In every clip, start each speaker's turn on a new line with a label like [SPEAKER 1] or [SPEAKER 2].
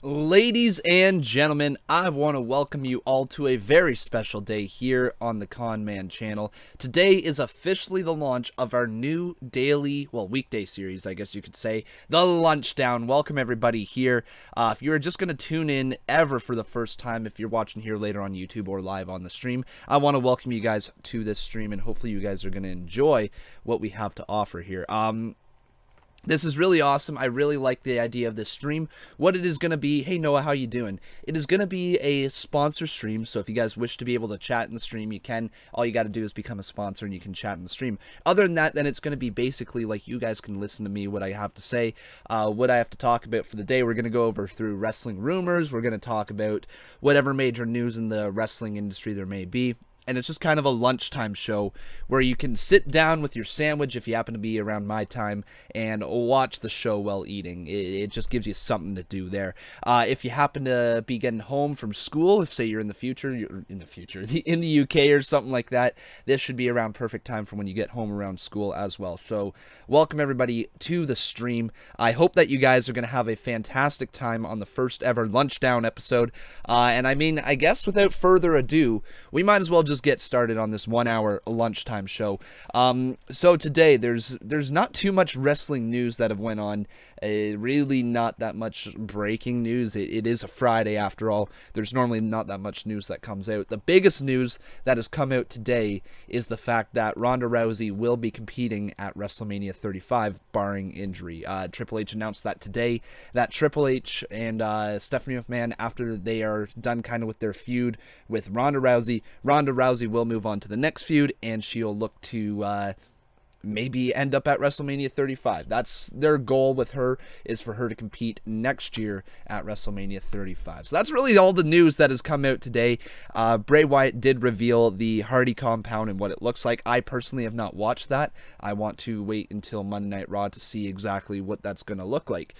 [SPEAKER 1] Ladies and gentlemen, I want to welcome you all to a very special day here on the Conman channel. Today is officially the launch of our new daily, weekday series, I guess you could say, the Lunchdown. Welcome everybody here. If you're just going to tune in ever for the first time, if you're watching here later on YouTube or live on the stream, I want to welcome you guys to this stream, and hopefully you guys are going to enjoy what we have to offer here. This is really awesome. I really like the idea of this stream. What it is going to be, hey Noah, how you doing? It is going to be a sponsor stream, so if you guys wish to be able to chat in the stream, you can. All you got to do is become a sponsor and you can chat in the stream. Other than that, then it's going to be basically like you guys can listen to me, what I have to say, what I have to talk about for the day. We're going to go over through wrestling rumors. We're going to talk about whatever major news in the wrestling industry there may be. And it's just kind of a lunchtime show where you can sit down with your sandwich if you happen to be around my time and watch the show while eating. It just gives you something to do there. If you happen to be getting home from school, if say you're in the UK or something like that, this should be around perfect time for when you get home around school as well. So welcome everybody to the stream. I hope that you guys are going to have a fantastic time on the first ever Lunchdown episode. And I mean, I guess without further ado, we might as well just get started on this 1 hour lunchtime show. So today there's not too much wrestling news that have went on. Really not that much breaking news. It is a Friday after all. There's normally not that much news that comes out. The biggest news that has come out today is the fact that Ronda Rousey will be competing at WrestleMania 35 barring injury. Triple H announced that today, that Triple H and Stephanie McMahon, after they are done kind of with their feud with Ronda Rousey will move on to the next feud, and she'll look to maybe end up at WrestleMania 35. That's their goal with her, is for her to compete next year at WrestleMania 35. So that's really all the news that has come out today. Bray Wyatt did reveal the Hardy compound and what it looks like. I personally have not watched that. I want to wait until Monday Night Raw to see exactly what that's going to look like.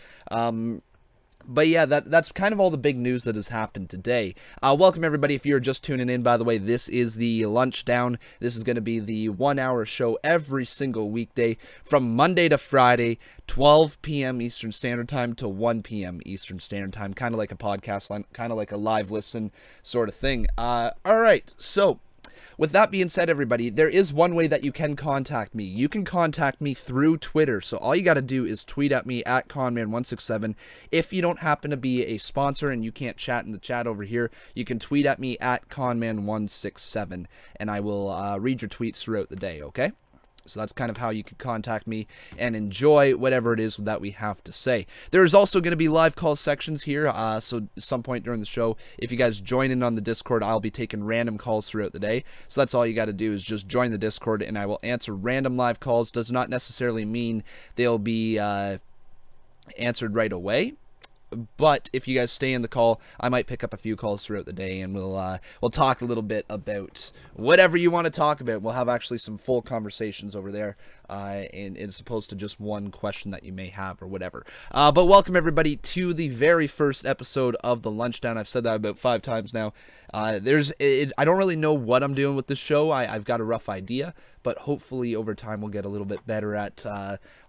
[SPEAKER 1] But yeah, that's kind of all the big news that has happened today. Welcome everybody. If you're just tuning in, by the way, this is the Lunchdown. This is going to be the 1 hour show every single weekday from Monday to Friday, 12 p.m. Eastern Standard Time to 1 p.m. Eastern Standard Time. Kind of like a podcast, kind of like a live listen sort of thing. All right, so with that being said, everybody, there is one way that you can contact me. You can contact me through Twitter. So all you got to do is tweet at me at Conman167. If you don't happen to be a sponsor and you can't chat in the chat over here, you can tweet at me at Conman167, and I will read your tweets throughout the day, okay? So that's kind of how you can contact me and enjoy whatever it is that we have to say. There is also going to be live call sections here. So at some point during the show, if you guys join in on the Discord, I'll be taking random calls throughout the day. So that's all you got to do is just join the Discord, and I will answer random live calls. Does not necessarily mean they'll be answered right away. But if you guys stay in the call, I might pick up a few calls throughout the day, and we'll talk a little bit about whatever you want to talk about. We'll have actually some full conversations over there, and as opposed to just one question that you may have or whatever. But welcome everybody to the very first episode of the Lunchdown. I've said that about 5 times now. I don't really know what I'm doing with this show. I've got a rough idea, but hopefully over time we'll get a little bit better at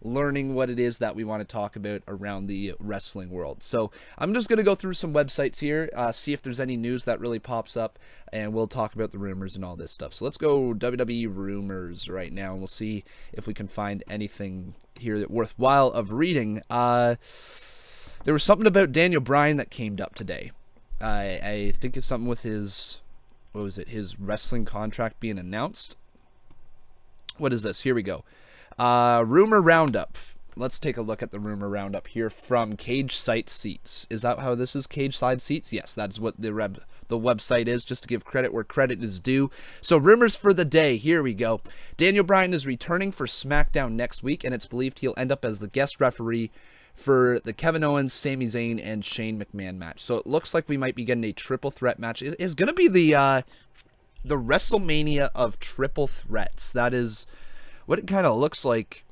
[SPEAKER 1] learning what it is that we want to talk about around the wrestling world. So I'm just going to go through some websites here, see if there's any news that really pops up, and we'll talk about the rumors and all this stuff. So let's go WWE Rumors right now, and we'll see if we can find anything here that worthwhile of reading. There was something about Daniel Bryan that came up today. I think it's something with his, what was it, his wrestling contract being announced. What is this? Here we go. Rumor Roundup. Let's take a look at the Rumor Roundup here from Cage Side Seats. Is that how this is? Cage Side Seats? Yes, that's what the website is, just to give credit where credit is due. So rumors for the day. Here we go. Daniel Bryan is returning for SmackDown next week, and it's believed he'll end up as the guest referee for the Kevin Owens, Sami Zayn, and Shane McMahon match. So it looks like we might be getting a triple threat match. It's going to be the WrestleMania of triple threats. That is what it kind of looks like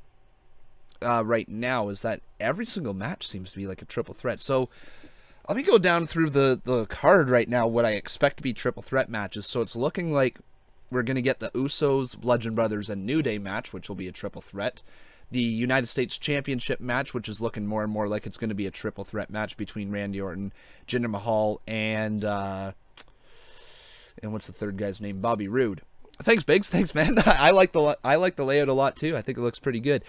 [SPEAKER 1] right now, is that every single match seems to be like a triple threat. So let me go down through the card right now, what I expect to be triple threat matches. So it's looking like we're going to get the Usos, Bludgeon Brothers, and New Day match, which will be a triple threat. the United States Championship match, which is looking more and more like it's going to be a triple threat match between Randy Orton, Jinder Mahal, and what's the third guy's name? Bobby Roode. Thanks, Biggs. Thanks, man. I like the layout a lot too. I think it looks pretty good.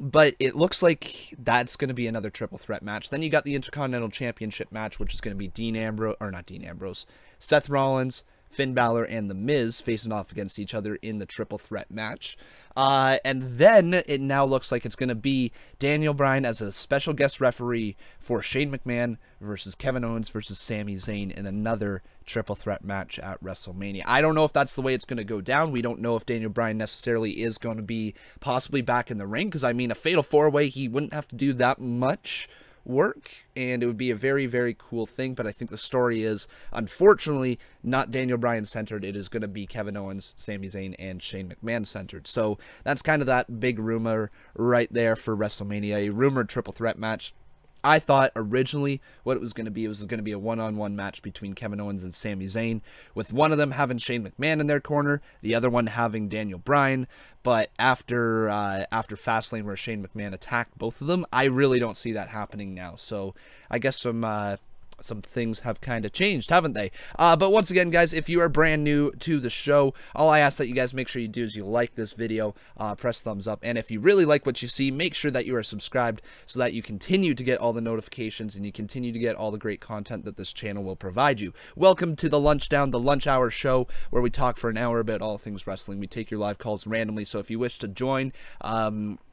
[SPEAKER 1] But it looks like that's going to be another triple threat match. Then you got the Intercontinental Championship match, which is going to be Seth Rollins, Finn Balor, and The Miz facing off against each other in the triple threat match. And then it now looks like it's going to be Daniel Bryan as a special guest referee for Shane McMahon versus Kevin Owens versus Sami Zayn in another triple threat match at WrestleMania. I don't know if that's the way it's going to go down. We don't know if Daniel Bryan necessarily is going to be possibly back in the ring, because I mean, a fatal four-way, he wouldn't have to do that much work, and it would be a very, very cool thing. But I think the story is, unfortunately, not Daniel Bryan centered. It is going to be Kevin Owens, Sami Zayn, and Shane McMahon centered. So that's kind of that big rumor right there for WrestleMania, a rumored triple threat match. I thought originally what it was going to be a one-on-one match between Kevin Owens and Sami Zayn, with one of them having Shane McMahon in their corner, the other one having Daniel Bryan. But after Fastlane, where Shane McMahon attacked both of them, I really don't see that happening now. So I guess some things have kind of changed, haven't they? But once again, guys, if you are brand new to the show, all I ask that you guys make sure you do is you like this video, press thumbs up, and if you really like what you see, make sure that you are subscribed so that you continue to get all the notifications and you continue to get all the great content that this channel will provide you. Welcome to the Lunchdown, the lunch hour show, where we talk for an hour about all things wrestling. We take your live calls randomly, so if you wish to join,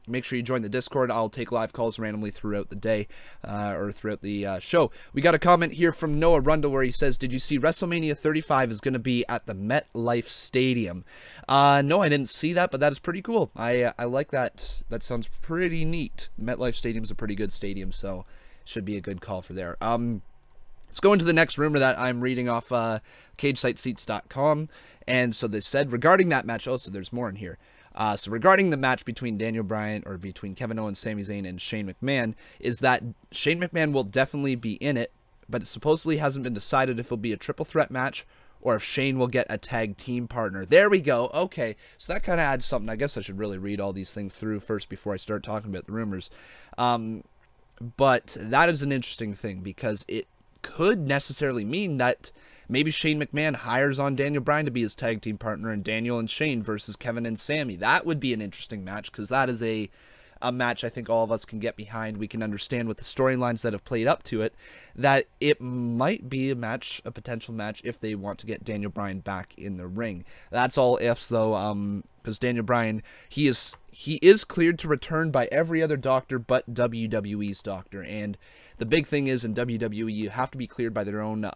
[SPEAKER 1] make sure you join the Discord. I'll take live calls randomly throughout the day, or throughout the show. We got a comment here from Noah Rundle where he says, did you see WrestleMania 35 is going to be at the MetLife Stadium? No, I didn't see that, but that is pretty cool. I like that. That sounds pretty neat. MetLife Stadium is a pretty good stadium, so should be a good call for there. Let's go into the next rumor that I'm reading off CageSiteSeats.com. And so they said, regarding that match, oh, so there's more in here. So regarding the match between between Kevin Owens, Sami Zayn, and Shane McMahon, is that Shane McMahon will definitely be in it, but it supposedly hasn't been decided if it'll be a triple threat match or if Shane will get a tag team partner. There we go. Okay, so that kind of adds something. I guess I should really read all these things through first before I start talking about the rumors. But that is an interesting thing, because it could necessarily mean that maybe Shane McMahon hires on Daniel Bryan to be his tag team partner, and Daniel and Shane versus Kevin and Sami. That would be an interesting match, because that is a match I think all of us can get behind. We can understand with the storylines that have played up to it that it might be a potential match if they want to get Daniel Bryan back in the ring. That's all ifs, though, because Daniel Bryan, he is cleared to return by every other doctor but WWE's doctor, and the big thing is, in WWE, you have to be cleared by their own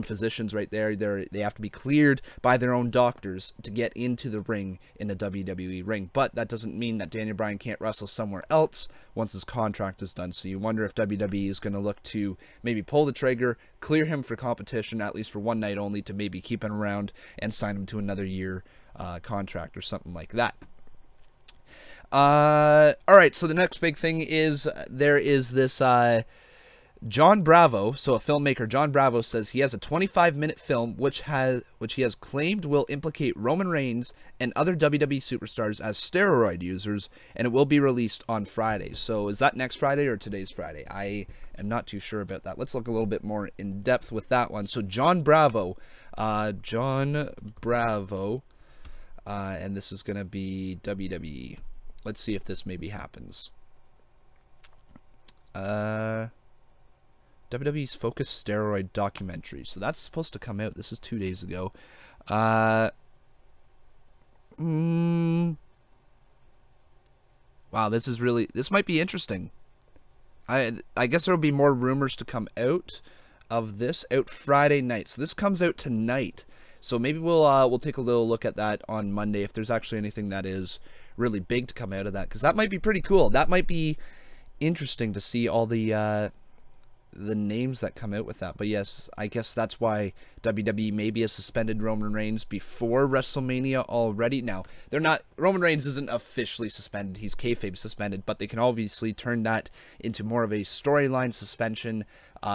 [SPEAKER 1] physicians right there. They have to be cleared by their own doctors to get into the ring in a WWE ring. But that doesn't mean that Daniel Bryan can't wrestle somewhere else once his contract is done. So you wonder if WWE is going to look to maybe pull the trigger, clear him for competition, at least for one night only, to maybe keep him around and sign him to another year contract or something like that. Alright, so the next big thing is, there is this, John Bravo, so a filmmaker, John Bravo, says he has a 25-minute film which he has claimed will implicate Roman Reigns and other WWE superstars as steroid users, and it will be released on Friday. So is that next Friday or today's Friday? I am not too sure about that. Let's look a little bit more in depth with that one. So John Bravo, and this is going to be WWE. Let's see if this maybe happens. WWE's Focus Steroid documentary. So that's supposed to come out. This is 2 days ago. Wow, this might be interesting. I guess there will be more rumors to come out of this out Friday night. So this comes out tonight. So maybe we'll take a little look at that on Monday, if there's actually anything that is really big to come out of that, because that might be pretty cool. That might be interesting to see all the names that come out with that. But yes, I guess that's why WWE maybe has suspended Roman Reigns before WrestleMania already. Now, Roman Reigns isn't officially suspended, he's kayfabe suspended, but they can obviously turn that into more of a storyline suspension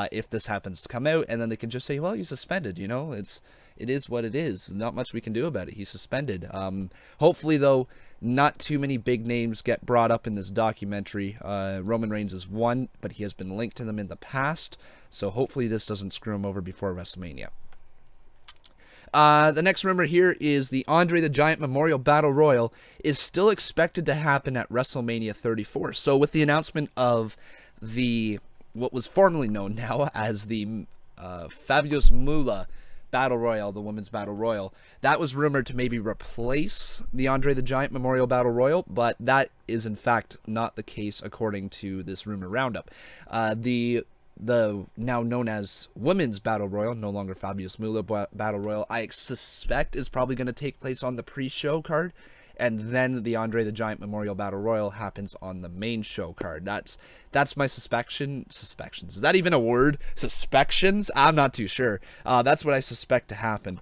[SPEAKER 1] if this happens to come out, and then they can just say, well, he's suspended, you know, it is what it is. Not much we can do about it. He's suspended. Hopefully, though, not too many big names get brought up in this documentary. Roman Reigns is one, but he has been linked to them in the past. So hopefully this doesn't screw him over before WrestleMania. The next rumor here is the Andre the Giant Memorial Battle Royal is still expected to happen at WrestleMania 34. So with the announcement of what was formerly known now as the Fabulous Moolah Battle Royal, the Women's Battle Royal, that was rumored to maybe replace the Andre the Giant Memorial Battle Royal, but that is in fact not the case according to this rumor roundup. The now known as Women's Battle Royal, no longer Fabulous Moolah Battle Royal, I suspect is probably going to take place on the pre-show card, and then the Andre the Giant Memorial Battle Royal happens on the main show card. That's my suspections. Is that even a word? Suspections? I'm not too sure. That's what I suspect to happen.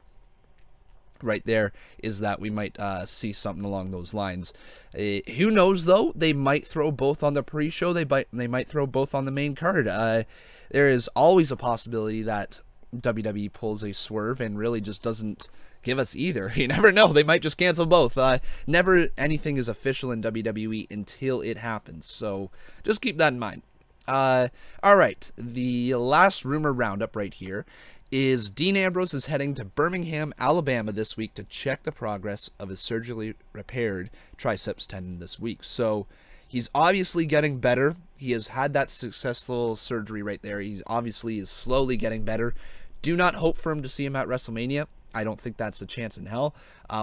[SPEAKER 1] Right there is that we might see something along those lines. Who knows, though? They might throw both on the pre-show. They might throw both on the main card. There is always a possibility that WWE pulls a swerve and really just doesn't give us either. You never know. They might just cancel both. Never anything is official in WWE until it happens. So just keep that in mind. All right. The last rumor roundup right here is Dean Ambrose is heading to Birmingham, Alabama this week to check the progress of his surgically repaired triceps tendon this week. So he's obviously getting better. He has had that successful surgery right there. He obviously is slowly getting better. Do not hope for him to see him at WrestleMania. I don't think that's a chance in hell.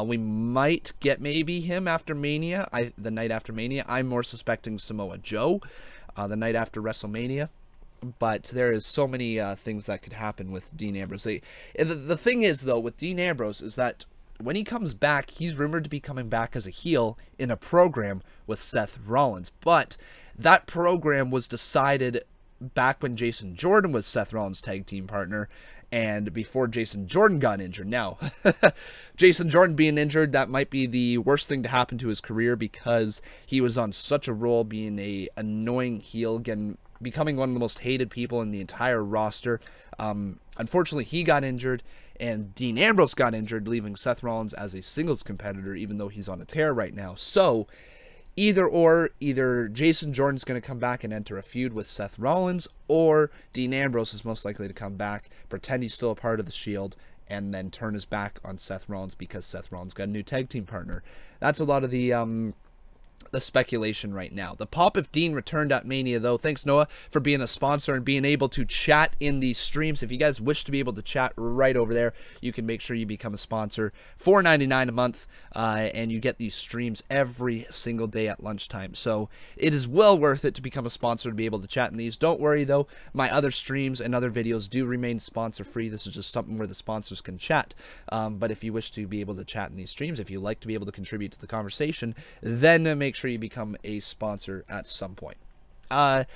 [SPEAKER 1] We might get maybe him after Mania, the night after Mania. I'm more suspecting Samoa Joe the night after WrestleMania. But there is so many things that could happen with Dean Ambrose. The thing is, though, with Dean Ambrose is that when he comes back, he's rumored to be coming back as a heel in a program with Seth Rollins. But that program was decided back when Jason Jordan was Seth Rollins' tag team partner and before Jason Jordan got injured. Now, Jason Jordan being injured, that might be the worst thing to happen to his career because he was on such a roll being a annoying heel, becoming one of the most hated people in the entire roster. Unfortunately, he got injured, and Dean Ambrose got injured, leaving Seth Rollins as a singles competitor, even though he's on a tear right now. So, either Jason Jordan's going to come back and enter a feud with Seth Rollins, or Dean Ambrose is most likely to come back, pretend he's still a part of the Shield, and then turn his back on Seth Rollins because Seth Rollins got a new tag team partner. That's a lot of the speculation right now. The pop if Dean returned at Mania, though. Thanks, Noah, for being a sponsor and being able to chat in these streams. If you guys wish to be able to chat right over there, you can make sure you become a sponsor. $4.99 a month, and you get these streams every single day at lunchtime. So it is well worth it to become a sponsor to be able to chat in these. Don't worry, though. My other streams and other videos do remain sponsor-free. This is just something where the sponsors can chat. But if you wish to be able to chat in these streams, if you like to be able to contribute to the conversation, then make sure you become a sponsor at some point. But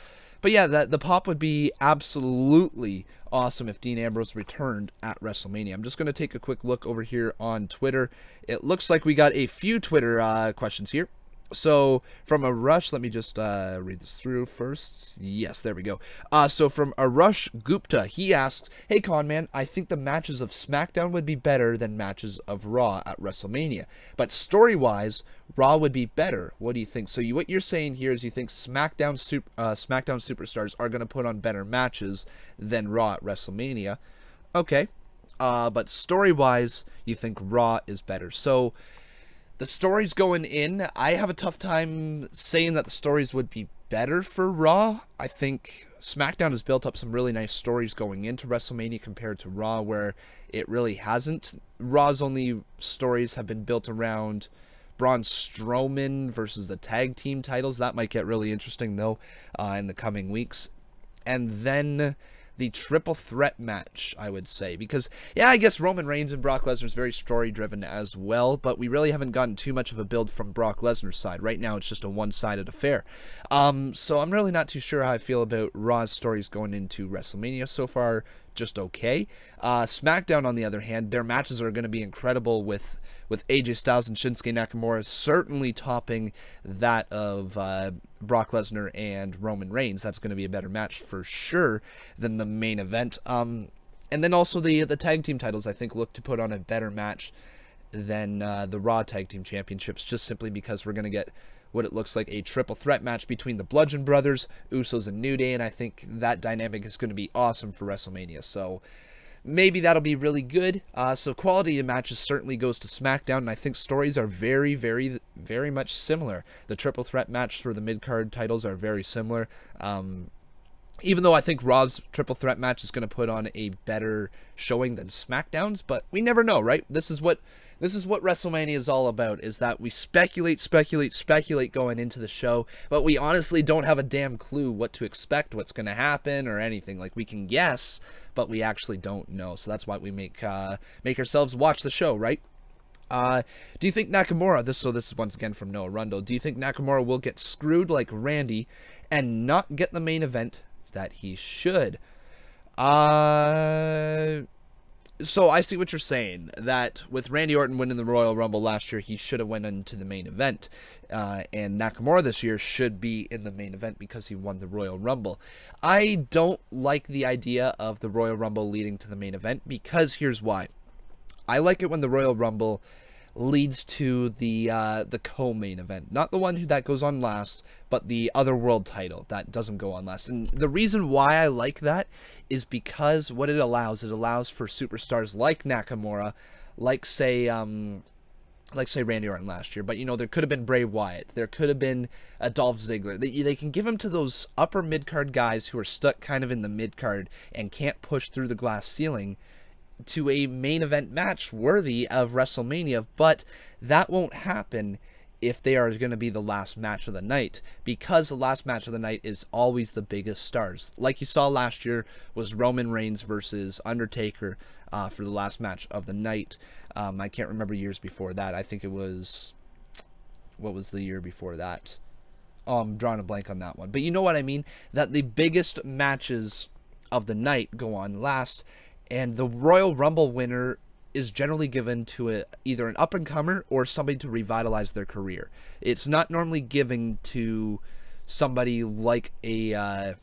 [SPEAKER 1] yeah, the pop would be absolutely awesome if Dean Ambrose returned at WrestleMania. I'm just going to take a quick look over here on Twitter. It looks like we got a few Twitter questions here. So from a Rush, let me just read this through first. Yes, there we go. So from a Rush Gupta, he asks, "Hey Conman, I think the matches of SmackDown would be better than matches of Raw at WrestleMania, but story-wise, Raw would be better. What do you think?" So what you're saying here is you think SmackDown superstars are going to put on better matches than Raw at WrestleMania. Okay, but story-wise, you think Raw is better. So the stories going in, I have a tough time saying that the stories would be better for Raw. I think SmackDown has built up some really nice stories going into WrestleMania compared to Raw, where it really hasn't. Raw's only stories have been built around Braun Strowman versus the tag team titles. That might get really interesting, though, in the coming weeks. And then the triple threat match, I would say, because yeah, I guess Roman Reigns and Brock Lesnar is very story driven as well, but we really haven't gotten too much of a build from Brock Lesnar's side. Right now it's just a one-sided affair. So I'm really not too sure how I feel about Raw's stories going into WrestleMania. So far, just okay. SmackDown, on the other hand, their matches are going to be incredible with AJ Styles and Shinsuke Nakamura certainly topping that of Brock Lesnar and Roman Reigns. That's going to be a better match for sure than the main event. And then also the tag team titles, I think, look to put on a better match than the Raw Tag Team Championships, just simply because we're going to get what it looks like a triple threat match between the Bludgeon Brothers, Usos, and New Day, and I think that dynamic is going to be awesome for WrestleMania. So maybe that'll be really good. So quality of matches certainly goes to SmackDown, and I think stories are very, very, very much similar. The triple threat match for the mid-card titles are very similar. Even though I think Raw's triple threat match is going to put on a better showing than SmackDown's, but we never know, right? This is what WrestleMania is all about, is that we speculate going into the show, but we honestly don't have a damn clue what to expect, what's going to happen, or anything. Like, we can guess, but we actually don't know. So that's why we make ourselves watch the show, right? Do you think Nakamura, this is once again from Noah Rundle, do you think Nakamura will get screwed like Randy and not get the main event that he should? So I see what you're saying, that with Randy Orton winning the Royal Rumble last year, he should have went into the main event. And Nakamura this year should be in the main event because he won the Royal Rumble. I don't like the idea of the Royal Rumble leading to the main event, because here's why. I like it when the Royal Rumble leads to the co-main event, not the one that goes on last, but the other world title that doesn't go on last. And the reason why I like that is because what it allows for superstars like Nakamura, like say Randy Orton last year, but you know, there could have been Bray Wyatt, there could have been a Dolph Ziggler. They can give him to those upper mid-card guys who are stuck kind of in the mid-card and can't push through the glass ceiling, to a main event match worthy of WrestleMania. But that won't happen if they are going to be the last match of the night, because the last match of the night is always the biggest stars. Like you saw last year was Roman Reigns versus Undertaker for the last match of the night. I can't remember years before that. I think it was, what was the year before that? Oh, I'm drawing a blank on that one. But you know what I mean? That the biggest matches of the night go on last, and the Royal Rumble winner is generally given to either an up-and-comer or somebody to revitalize their career. It's not normally given to somebody like a,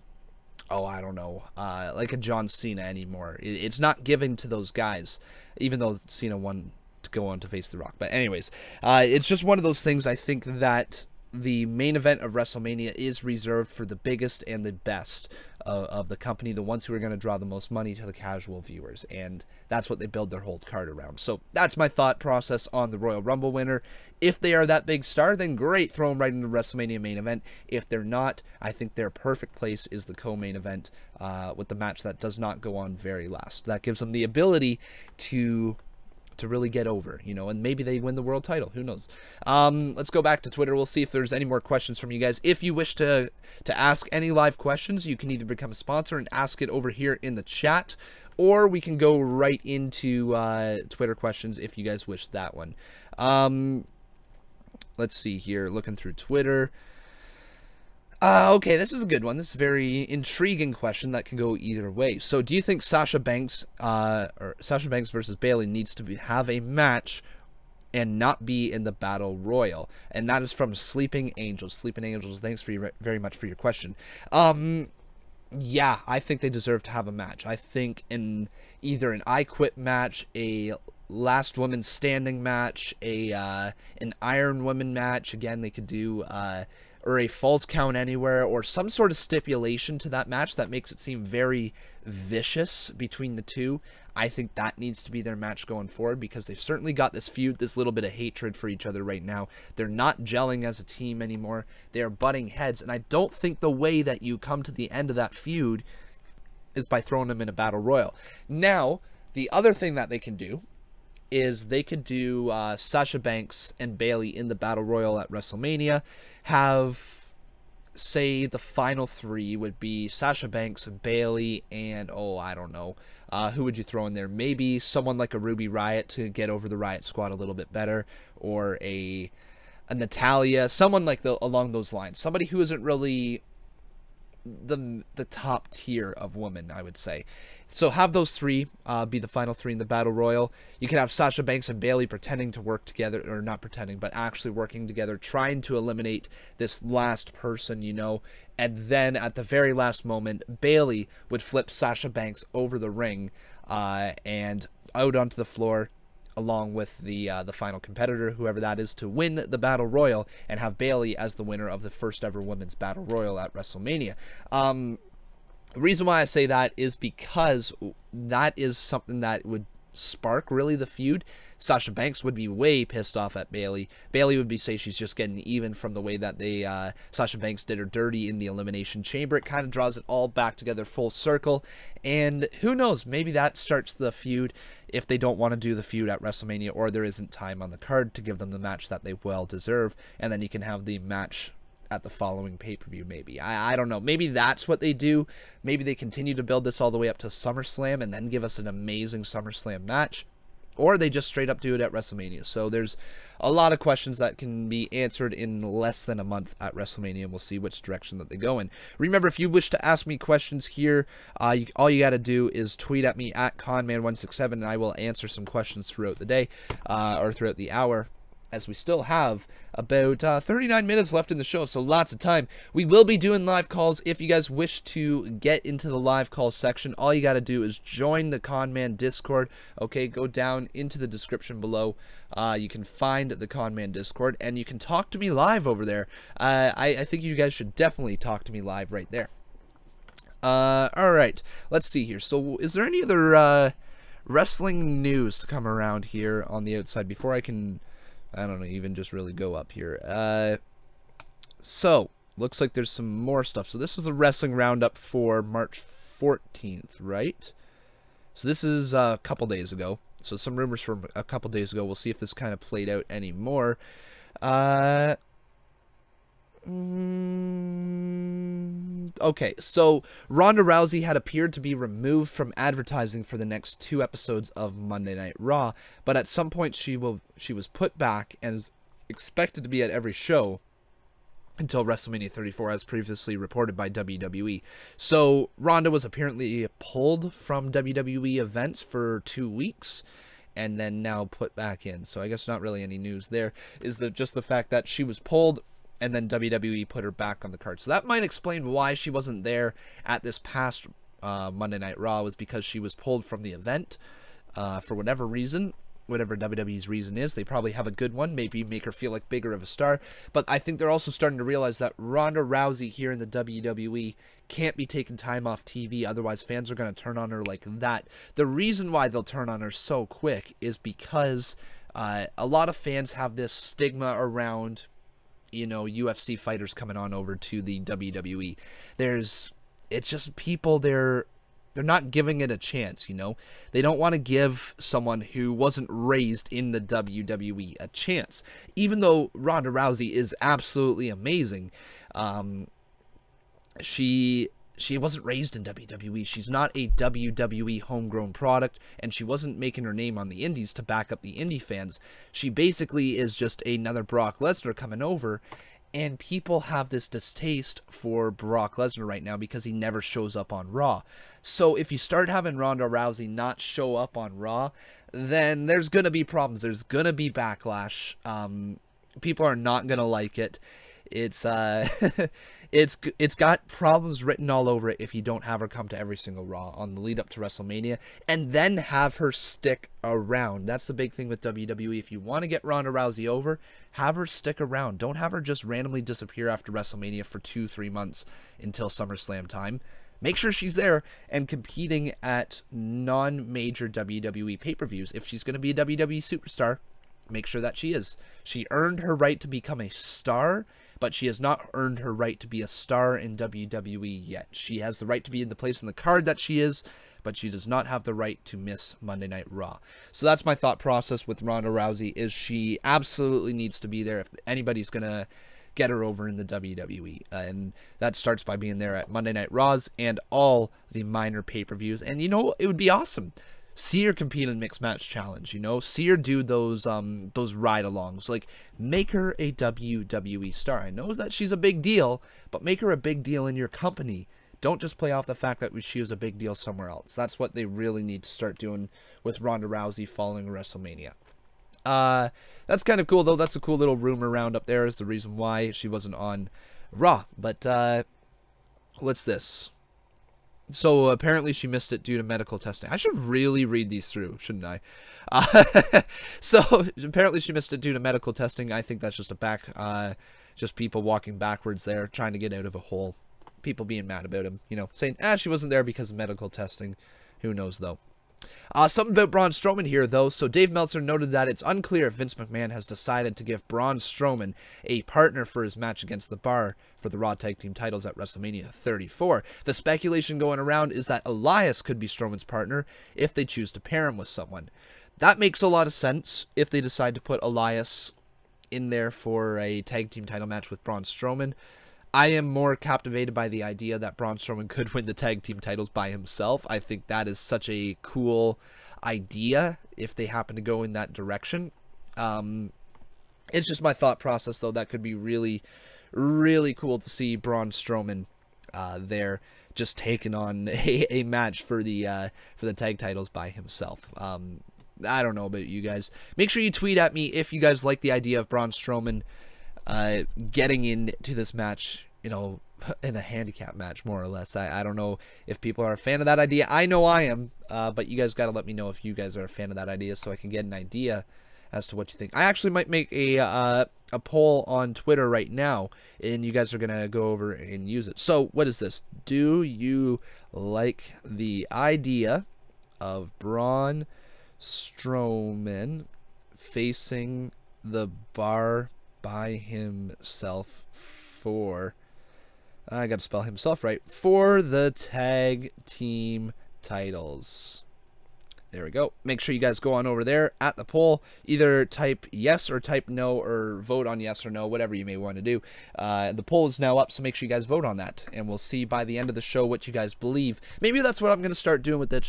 [SPEAKER 1] like a John Cena anymore. It's not given to those guys, even though Cena won to go on to face The Rock. But anyways, it's just one of those things. I think that the main event of WrestleMania is reserved for the biggest and the best of the company, the ones who are going to draw the most money to the casual viewers, and that's what they build their whole card around. So that's my thought process on the Royal Rumble winner. If they are that big star, then great, throw them right into the WrestleMania main event. If they're not, I think their perfect place is the co-main event with the match that does not go on very last. That gives them the ability to really get over, you know, and maybe they win the world title. Who knows? Let's go back to Twitter. We'll see if there's any more questions from you guys. If you wish to ask any live questions, you can either become a sponsor and ask it over here in the chat, or we can go right into Twitter questions if you guys wish that one. Let's see here, looking through Twitter. Okay, this is a good one. This is a very intriguing question that can go either way. So, do you think Sasha Banks versus Bayley needs to have a match and not be in the Battle Royal? And that is from Sleeping Angels. Sleeping Angels, thanks very much for your question. Yeah, I think they deserve to have a match. I think in either an I Quit match, a Last Woman Standing match, an Iron Woman match. Again, they could do or a Falls Count Anywhere, or some sort of stipulation to that match that makes it seem very vicious between the two. I think that needs to be their match going forward, because they've certainly got this feud, this little bit of hatred for each other right now. They're not gelling as a team anymore. They are butting heads, and I don't think the way that you come to the end of that feud is by throwing them in a Battle Royal. Now, the other thing that they can do is they could do Sasha Banks and Bayley in the Battle Royal at WrestleMania. Have, say, the final three would be Sasha Banks, Bayley, and, I don't know, who would you throw in there? Maybe someone like a Ruby Riott to get over the Riott Squad a little bit better, or a Natalya, someone like along those lines. Somebody who isn't really the top tier of women, I would say. So have those three be the final three in the Battle Royal. You can have Sasha Banks and Bayley pretending to work together, or not pretending, but actually working together, trying to eliminate this last person, you know. And then at the very last moment, Bayley would flip Sasha Banks over the ring and out onto the floor, along with the final competitor, whoever that is, to win the Battle Royal and have Bayley as the winner of the first ever Women's Battle Royal at WrestleMania. The reason why I say that is because that is something that would spark really the feud. Sasha Banks would be way pissed off at Bayley. Bayley would be say she's just getting even from the way that Sasha Banks did her dirty in the Elimination Chamber. It kind of draws it all back together full circle. And who knows, maybe that starts the feud if they don't want to do the feud at WrestleMania, or there isn't time on the card to give them the match that they well deserve. And then you can have the match at the following pay-per-view, maybe. I don't know. Maybe that's what they do. Maybe they continue to build this all the way up to SummerSlam and then give us an amazing SummerSlam match. Or they just straight up do it at WrestleMania. So there's a lot of questions that can be answered in less than a month at WrestleMania, and we'll see which direction that they go in. Remember, if you wish to ask me questions here, all you got to do is tweet at me at Conman167, and I will answer some questions throughout the day or throughout the hour, as we still have about 39 minutes left in the show, so lots of time. We will be doing live calls. If you guys wish to get into the live call section, all you got to do is join the Conman Discord. Okay, go down into the description below. You can find the Conman Discord, and you can talk to me live over there. I think you guys should definitely talk to me live right there. Alright, let's see here. So, is there any other wrestling news to come around here on the outside before I can... I don't know, even just really go up here. So, looks like there's some more stuff. So this is the wrestling roundup for March 14th, right? So this is a couple days ago. So some rumors from a couple days ago. We'll see if this kind of played out anymore. Okay, so Ronda Rousey had appeared to be removed from advertising for the next 2 episodes of Monday Night Raw, but at some point she was put back and is expected to be at every show until WrestleMania 34, as previously reported by WWE. So Ronda was apparently pulled from WWE events for 2 weeks, and then now put back in. So I guess not really any news there. Is just the fact that she was pulled, and then WWE put her back on the card. So that might explain why she wasn't there at this past Monday Night Raw, was because she was pulled from the event for whatever reason. Whatever WWE's reason is, they probably have a good one, maybe make her feel like bigger of a star. But I think they're also starting to realize that Ronda Rousey here in the WWE can't be taking time off TV, otherwise fans are going to turn on her like that. The reason why they'll turn on her so quick is because a lot of fans have this stigma around, you know, UFC fighters coming on over to the WWE. It's just people, they're not giving it a chance, you know. They don't want to give someone who wasn't raised in the WWE a chance. Even though Ronda Rousey is absolutely amazing, she wasn't raised in WWE. She's not a WWE homegrown product, and she wasn't making her name on the indies to back up the indie fans. She basically is just another Brock Lesnar coming over, and people have this distaste for Brock Lesnar right now because he never shows up on Raw. So if you start having Ronda Rousey not show up on Raw, then there's going to be problems. There's going to be backlash. People are not going to like it. It's it's got problems written all over it if you don't have her come to every single Raw on the lead up to WrestleMania, and then have her stick around. That's the big thing with WWE. If you want to get Ronda Rousey over, have her stick around. Don't have her just randomly disappear after WrestleMania for 2-3 months until SummerSlam time. Make sure she's there and competing at non-major WWE pay-per-views. If she's going to be a WWE superstar, make sure that she is. She earned her right to become a star, but she has not earned her right to be a star in WWE yet. She has the right to be in the place in the card that she is, but she does not have the right to miss Monday Night Raw. So that's my thought process with Ronda Rousey, is she absolutely needs to be there if anybody's going to get her over in the WWE. And that starts by being there at Monday Night Raws and all the minor pay-per-views. And you know, it would be awesome. See her compete in Mixed Match Challenge, you know? See her do those ride-alongs. Like, make her a WWE star. I know that she's a big deal, but make her a big deal in your company. Don't just play off the fact that she was a big deal somewhere else. That's what they really need to start doing with Ronda Rousey following WrestleMania. That's kind of cool, though. That's a cool little rumor roundup there is the reason why she wasn't on Raw. But, what's this? So, apparently she missed it due to medical testing. I should really read these through, shouldn't I? So, apparently she missed it due to medical testing. I think that's just just people walking backwards there, trying to get out of a hole. People being mad about him, you know, saying, she wasn't there because of medical testing. Who knows, though. Something about Braun Strowman here, though. So Dave Meltzer noted that it's unclear if Vince McMahon has decided to give Braun Strowman a partner for his match against The Bar for the Raw Tag Team titles at WrestleMania 34. The speculation going around is that Elias could be Strowman's partner if they choose to pair him with someone. That makes a lot of sense if they decide to put Elias in there for a tag team title match with Braun Strowman. I am more captivated by the idea that Braun Strowman could win the tag team titles by himself. I think that is such a cool idea if they happen to go in that direction. It's just my thought process, though. That could be really, really cool to see Braun Strowman there just taking on a match for the tag titles by himself. I don't know about you guys. Make sure you tweet at me if you guys like the idea of Braun Strowman getting into this match, you know, in a handicap match, more or less. I don't know if people are a fan of that idea. I know I am, but you guys got to let me know if you guys are a fan of that idea so I can get an idea as to what you think. I actually might make a poll on Twitter right now, and you guys are going to go over and use it. So, what is this? Do you like the idea of Braun Strowman facing The Bar by himself for, I gotta spell himself right, for the tag team titles? There we go. Make sure you guys go on over there at the poll. Either type yes or type no, or vote on yes or no, whatever you may want to do. The poll is now up, so make sure you guys vote on that, and we'll see by the end of the show what you guys believe. Maybe that's what I'm going to start doing with this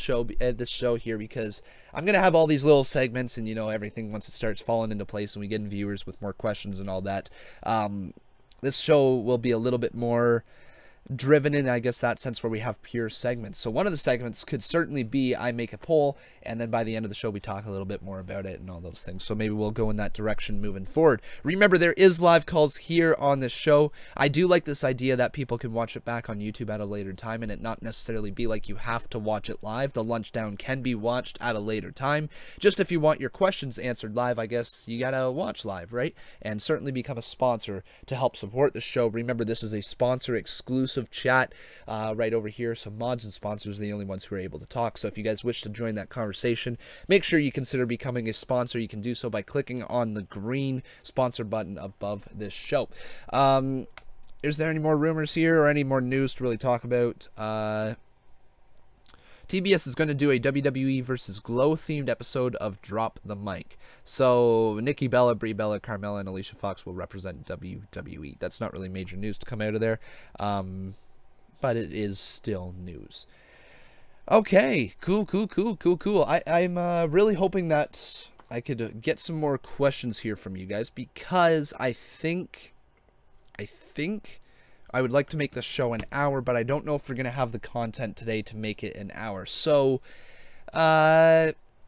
[SPEAKER 1] show here, because I'm going to have all these little segments, and, you know, everything once it starts falling into place and we get in viewers with more questions and all that. This show will be a little bit more driven in, I guess, that sense where we have pure segments. So one of the segments could certainly be I make a poll, and then by the end of the show we talk a little bit more about it and all those things. So maybe we'll go in that direction moving forward. Remember, there is live calls here on this show. I do like this idea that people can watch it back on YouTube at a later time, and it not necessarily be like you have to watch it live. The Lunchdown can be watched at a later time. Just if you want your questions answered live, I guess you gotta watch live, right? And certainly become a sponsor to help support the show. Remember, this is a sponsor exclusive chat right over here, so mods and sponsors are the only ones who are able to talk. So if you guys wish to join that conversation, make sure you consider becoming a sponsor. You can do so by clicking on the green sponsor button above this show. Is there any more rumors here or any more news to really talk about? TBS is going to do a WWE versus Glow themed episode of Drop the Mic. So Nikki Bella, Brie Bella, Carmella, and Alicia Fox will represent WWE. That's not really major news to come out of there, but it is still news. Okay, cool. I'm really hoping that I could get some more questions here from you guys, because I think I would like to make the show an hour, but I don't know if we're going to have the content today to make it an hour. So,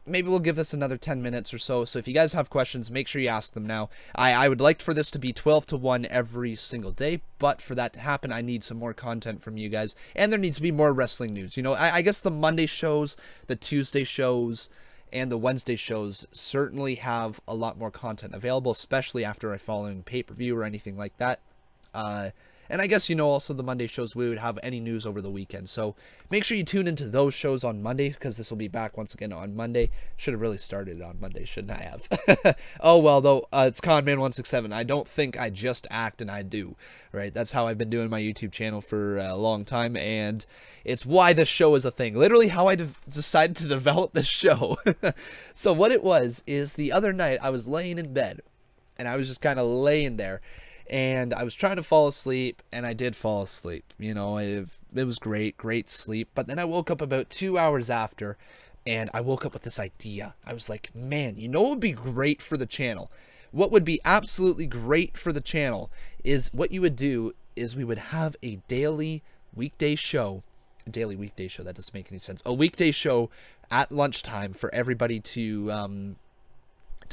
[SPEAKER 1] maybe we'll give this another 10 minutes or so. So if you guys have questions, make sure you ask them now. I would like for this to be 12 to 1 every single day, but for that to happen, I need some more content from you guys, and there needs to be more wrestling news. You know, I guess the Monday shows, the Tuesday shows, and the Wednesday shows certainly have a lot more content available, especially after I follow in pay-per-view or anything like that. And I guess, you know, also the Monday shows, we would have any news over the weekend. So make sure you tune into those shows on Monday, because this will be back once again on Monday. Should have really started on Monday, shouldn't I have? Oh, well, though, it's Conman167. I don't think I just act, and I do, right? That's how I've been doing my YouTube channel for a long time, and it's why this show is a thing. Literally how I decided to develop this show. So what it was is the other night I was laying in bed, and I was just kind of laying there, and I was trying to fall asleep, and I did fall asleep. You know, it was great sleep. But then I woke up about 2 hours after, and I woke up with this idea. I was like, man, you know what would be great for the channel? What would be absolutely great for the channel is what you would do is we would have a daily weekday show. A daily weekday show, that doesn't make any sense. A weekday show at lunchtime for everybody to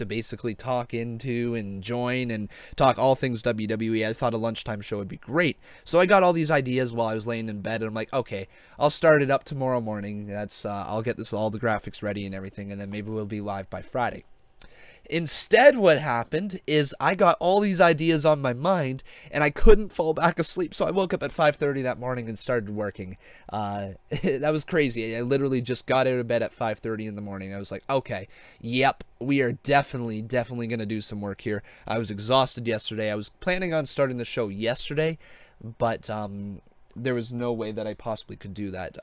[SPEAKER 1] basically talk into and join and talk all things WWE. I thought a lunchtime show would be great. So I got all these ideas while I was laying in bed, and I'm like, okay, I'll start it up tomorrow morning. That's I'll get all the graphics ready and everything, and then maybe we'll be live by Friday. Instead, what happened is I got all these ideas on my mind, and I couldn't fall back asleep, so I woke up at 5:30 that morning and started working. That was crazy. I literally just got out of bed at 5:30 in the morning. I was like, okay, yep, we are definitely going to do some work here. I was exhausted yesterday. I was planning on starting the show yesterday, but there was no way that I possibly could do that.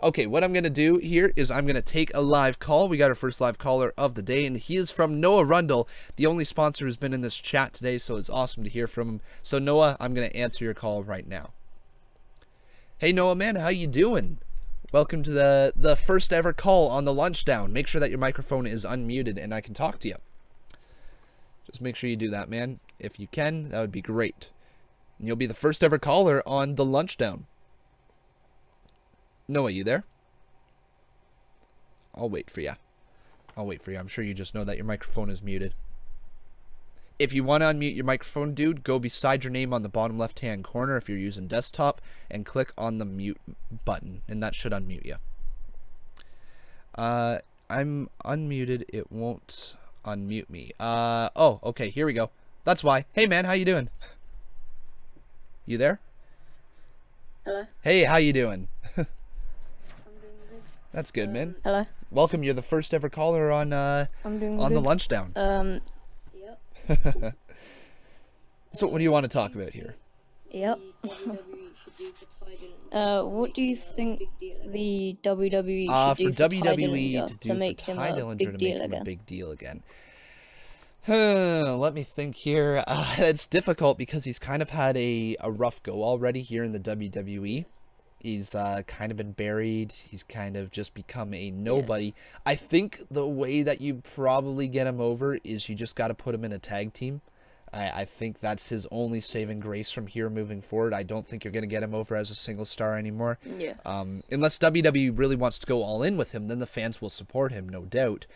[SPEAKER 1] Okay, what I'm going to do here is I'm going to take a live call. We got our first live caller of the day, and he is from Noah Rundle, the only sponsor who's been in this chat today, so it's awesome to hear from him. So, Noah, I'm going to answer your call right now. Hey, Noah, man, how you doing? Welcome to the first ever call on the Lunchdown. Make sure that your microphone is unmuted and I can talk to you. Just make sure you do that, man. If you can, that would be great. And you'll be the first ever caller on the Lunchdown. Noah, you there? I'll wait for you. I'll wait for you. I'm sure you just know that your microphone is muted. If you want to unmute your microphone, dude, go beside your name on the bottom left-hand corner if you're using desktop and click on the mute button, and that should unmute you. I'm unmuted. It won't unmute me. Oh, okay, here we go. That's why. Hey, man, how you doing? You there?
[SPEAKER 2] Hello.
[SPEAKER 1] Hey, how you doing?
[SPEAKER 2] I'm doing good.
[SPEAKER 1] That's good, man.
[SPEAKER 2] Hello.
[SPEAKER 1] Welcome. You're the first ever caller on
[SPEAKER 2] I'm doing
[SPEAKER 1] on
[SPEAKER 2] good.
[SPEAKER 1] the Lunchdown.
[SPEAKER 2] Yep.
[SPEAKER 1] So, what do you want to talk about here?
[SPEAKER 2] Yep. What do you think the WWE should
[SPEAKER 1] for
[SPEAKER 2] do for
[SPEAKER 1] WWE
[SPEAKER 2] to make him a big deal again?
[SPEAKER 1] A big deal again. Let me think here. It's difficult because he's kind of had a rough go already here in the WWE. He's kind of been buried. He's kind of just become a nobody. Yeah. I think the way that you probably get him over is you just got to put him in a tag team. I think that's his only saving grace from here moving forward. I don't think you're going to get him over as a single star anymore.
[SPEAKER 2] Yeah.
[SPEAKER 1] Unless WWE really wants to go all in with him, then the fans will support him, no doubt.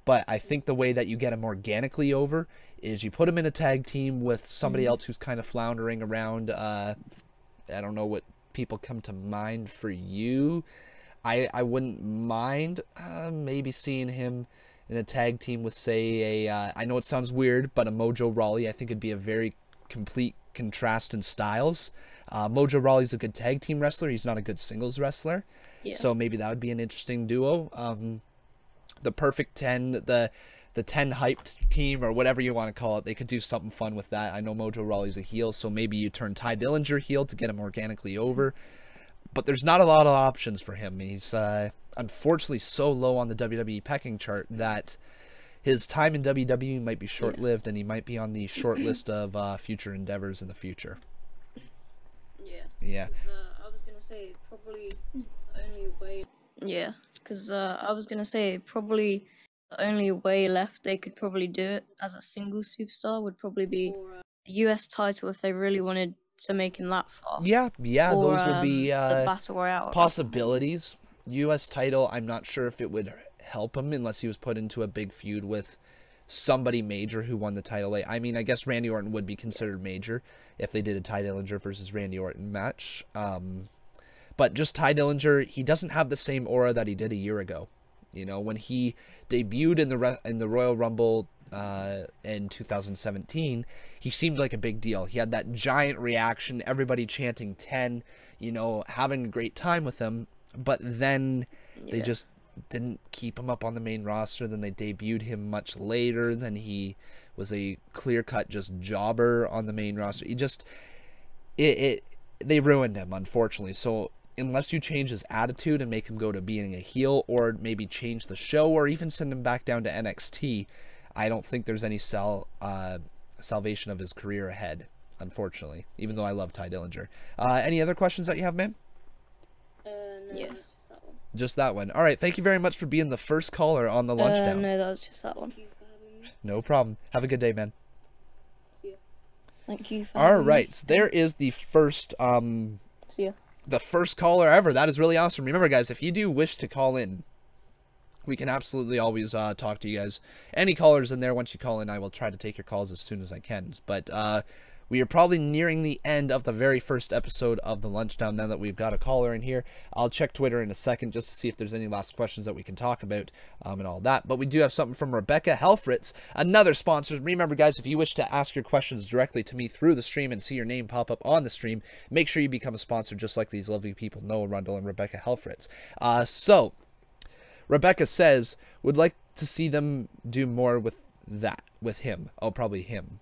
[SPEAKER 1] But I think the way that you get him organically over is you put him in a tag team with somebody else who's kind of floundering around. I don't know what people come to mind for you. I wouldn't mind maybe seeing him in a tag team with, say, I know it sounds weird, but a Mojo Rawley. I think it'd be a very complete contrast in styles. Mojo Rawley's a good tag team wrestler. He's not a good singles wrestler. Yeah. So maybe that would be an interesting duo. The Perfect 10, the 10 hyped team, or whatever you want to call it, they could do something fun with that. I know Mojo Rawley's a heel, so maybe you turn Ty Dillinger heel to get him organically over. But there's not a lot of options for him. He's unfortunately so low on the WWE pecking chart that his time in WWE might be short-lived, and he might be on the short list of future endeavors in the future.
[SPEAKER 2] Yeah.
[SPEAKER 1] Yeah.
[SPEAKER 2] I was gonna say probably only way. Yeah, because I was gonna say probably the only way left they could probably do it as a single superstar would probably be the US title if they really wanted to make him that far.
[SPEAKER 1] Yeah, or, those would be
[SPEAKER 2] the Battle Royale
[SPEAKER 1] possibilities. US title, I'm not sure if it would help him unless he was put into a big feud with somebody major who won the title. I mean, I guess Randy Orton would be considered major if they did a Ty Dillinger versus Randy Orton match. But just Ty Dillinger, he doesn't have the same aura that he did a year ago. You know, when he debuted in the Royal Rumble in 2017, he seemed like a big deal. He had that giant reaction, everybody chanting 10, you know, having a great time with him. But then they just didn't keep him up on the main roster. Then they debuted him much later. Then he was a clear-cut just jobber on the main roster. He just, they ruined him, unfortunately. So unless you change his attitude and make him go to being a heel, or maybe change the show, or even send him back down to NXT, I don't think there's any salvation of his career ahead, unfortunately, even though I love Ty Dillinger. Any other questions that you have, man?
[SPEAKER 2] No, just that one.
[SPEAKER 1] Just that one. All right, thank you very much for being the first caller on the lunchdown.
[SPEAKER 2] No, that was just that one.
[SPEAKER 1] No problem. Have a good day, man.
[SPEAKER 2] See ya. Thank you for
[SPEAKER 1] All
[SPEAKER 2] having
[SPEAKER 1] right,
[SPEAKER 2] me.
[SPEAKER 1] so there is the first
[SPEAKER 2] See ya.
[SPEAKER 1] the first caller ever. That is really awesome. Remember, guys, if you do wish to call in, we can absolutely always talk to you guys. Any callers in there, once you call in, I will try to take your calls as soon as I can. But we are probably nearing the end of the very first episode of the Lunchdown now that we've got a caller in here. I'll check Twitter in a second just to see if there's any last questions that we can talk about and all that. But we do have something from Rebecca Helfritz, another sponsor. Remember, guys, if you wish to ask your questions directly to me through the stream and see your name pop up on the stream, make sure you become a sponsor just like these lovely people, Noah Rundle and Rebecca Helfritz. So Rebecca says, would like to see them do more with that, with him. Oh, probably him.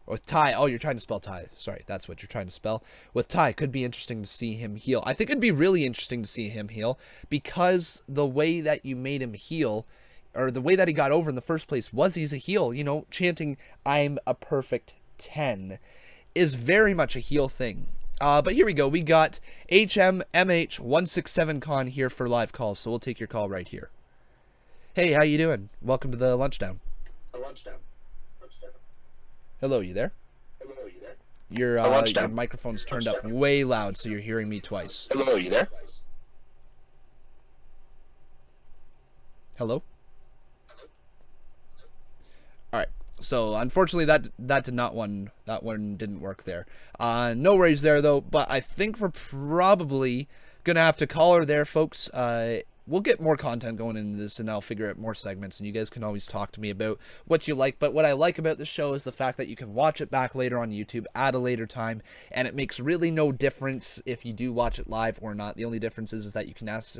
[SPEAKER 1] With Ty. Oh, you're trying to spell Ty. Sorry, that's what you're trying to spell. With Ty, could be interesting to see him heal. I think it'd be really interesting to see him heal because the way that you made him heal, or the way that he got over in the first place, was he's a heel. You know, chanting, I'm a perfect 10 is very much a heel thing. But here we go. We got HMMH167 here for live calls, so we'll take your call right here. Hey, how you doing? Welcome to the Lunchdown. Hello, you there? Your microphone's turned up way loud, so you're hearing me twice.
[SPEAKER 3] Hello, you there?
[SPEAKER 1] Hello? Alright, so unfortunately that one didn't work there. No worries there though, but I think we're probably gonna have to call her there, folks. We'll get more content going into this, and I'll figure out more segments, and you guys can always talk to me about what you like. But what I like about the show is the fact that you can watch it back later on YouTube at a later time, and it makes really no difference if you do watch it live or not. The only difference is that you can ask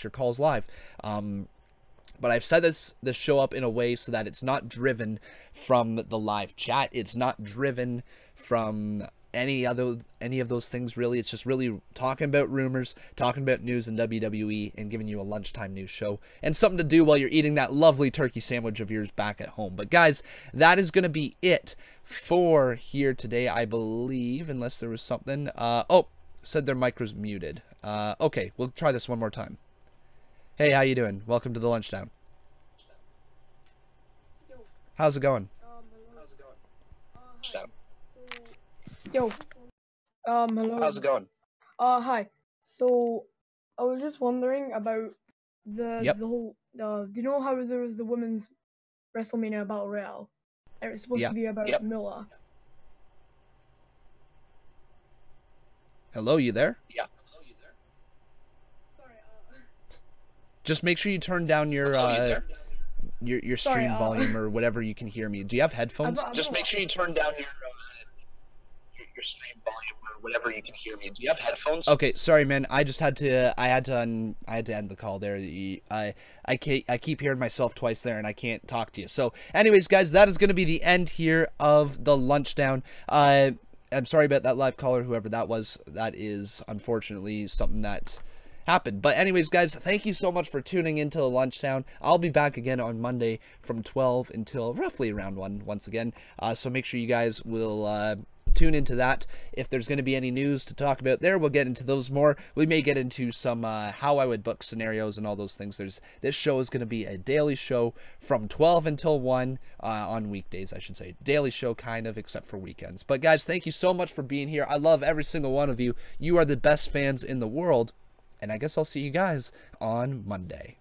[SPEAKER 1] your calls live. But I've set this show up in a way so that it's not driven from the live chat. It's not driven from any of those things, really. It's just really talking about rumors, talking about news in WWE, and giving you a lunchtime news show and something to do while you're eating that lovely turkey sandwich of yours back at home. But guys, that is going to be it for here today, I believe, unless there was something. Oh, said their mic was muted. Okay, we'll try this one more time. Hey, how you doing? Welcome to the Lunchdown. How's it going?
[SPEAKER 4] Yo. Hello.
[SPEAKER 3] How's it going?
[SPEAKER 4] Hi. So, I was just wondering about the whole, you know how there was the women's WrestleMania Battle Royale? It was supposed to be about Milla.
[SPEAKER 1] Hello, you there?
[SPEAKER 3] Yeah.
[SPEAKER 4] Sorry,
[SPEAKER 1] Just make sure you turn down your stream
[SPEAKER 4] Sorry,
[SPEAKER 1] volume or whatever you can hear me. Do you have headphones?
[SPEAKER 3] Just make sure you turn down your stream volume or whatever you can hear me. Do you have headphones?
[SPEAKER 1] Okay, sorry, man. I just had to. I had to end the call there. I keep hearing myself twice there, and I can't talk to you. So, anyways, guys, that is going to be the end here of the Lunchdown. I'm sorry about that live caller, whoever that was. That is unfortunately something that happened. But anyways, guys, thank you so much for tuning into the Lunchdown. I'll be back again on Monday from 12 until roughly around 1 once again. So make sure you guys will tune into that. If there's going to be any news to talk about there, we'll get into those more. We may get into some how I would book scenarios and all those things. This show is going to be a daily show from 12 until 1 on weekdays, I should say. Daily show kind of, except for weekends. But guys, thank you so much for being here. I love every single one of you. You are the best fans in the world. And I guess I'll see you guys on Monday.